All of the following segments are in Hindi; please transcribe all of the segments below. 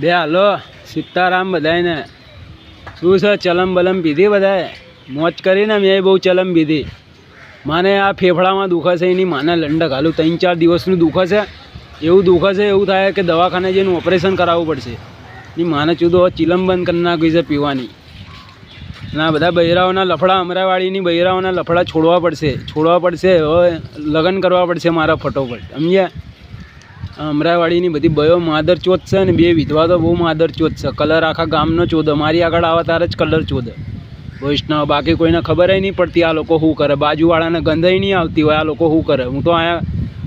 બે હાલો સીતારામ બધાને શું છે ચલમ બલમ પીધી બધાએ મોજ કરીને મેં બહુ ચલમ પીધી માને આ ફેફડામાં દુખે છે એની માને લંડક હાલું 3-4 દિવસનું દુખે છે એવું થાય કે દવાખાને જઈને ઓપરેશન કરાવવું પડશે એની માને ચૂદો ચિલમ બંધ કરી નાખી છે પીવાની ના બધા બૈરાઓના લફડા અમરાવાડીની બૈરાઓના લફડા છોડવા પડશે હવે લગ્ન કરવા પડશે મારા ફટોફટ સમજ્યા અમરાવાડીની બધી બયો માદર ચોથ છે ને બે વિધવા તો બહુ માદર ચોથ છે કલર આખા ગામનો ચોદ મારી આગળ આવે ત્યારે જ કલર ચોદ વૈષ્ણવ બાકી કોઈને ખબર નહીં પડતી આ લોકો શું કરે બાજુવાળાને ગંધાઈ નહીં આવતી હોય આ લોકો શું કરે હું તો અહીંયા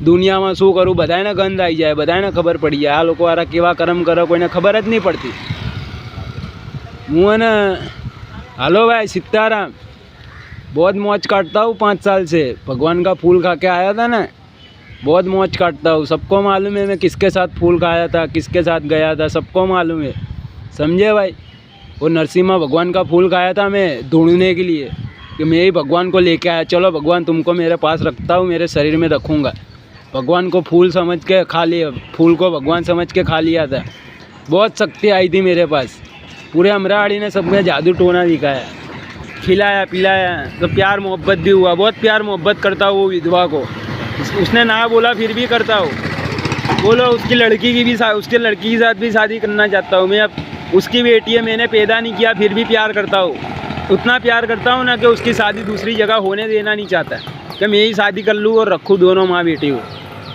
દુનિયામાં શું કરું બધાને ગંધ આવી જાય બધાને ખબર પડી જાય આ લોકો વાળા કેવા કર્મ કરે કોઈને ખબર જ નહીં પડતી હું એને हेलो भाई सीताराम बहुत मौज काटता हूँ 5 साल से भगवान का फूल खा के आया था ना बहुत मौज काटता हूँ सबको मालूम है मैं किसके साथ फूल खाया था किसके साथ गया था सबको मालूम है समझे भाई वो नरसिम्हा भगवान का फूल खाया था मैं ढूंढने के लिए कि मैं ही भगवान को लेके आया चलो भगवान तुमको मेरे पास रखता हूँ मेरे शरीर में रखूँगा भगवान को फूल समझ के खा लिया फूल को भगवान समझ के खा लिया था बहुत शक्ति आई थी मेरे पास पूरे अमरावाड़ी ने सब में जादू टोना दिखाया खिलाया पिलाया तो प्यार मोहब्बत भी हुआ बहुत प्यार मोहब्बत करता हूँ वो विधवा को उसने ना बोला फिर भी करता हूँ बोलो उसकी लड़की की साथ भी शादी करना चाहता हूँ मैं अब उसकी बेटी है मैंने पैदा नहीं किया फिर भी प्यार करता हूँ उतना प्यार करता हूँ ना कि उसकी शादी दूसरी जगह होने देना नहीं चाहता कि मैं ही शादी कर लूँ और रखूँ दोनों माँ बेटी को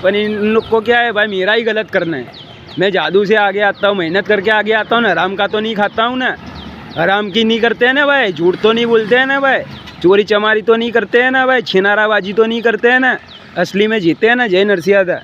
पर इन लोग को क्या है भाई मेरा ही गलत करना है मैं जादू से आगे आता हूँ मेहनत करके आगे आता हूँ ना हराम का तो नहीं खाता हूँ ना हराम की नहीं करते हैं ना भाई झूठ तो नहीं बोलते हैं ना भाई चोरी चमारी तो नहीं करते हैं ना भाई छिनाराबाजी तो नहीं करते हैं ना असली में जीते हैं ना जय नरसिया था।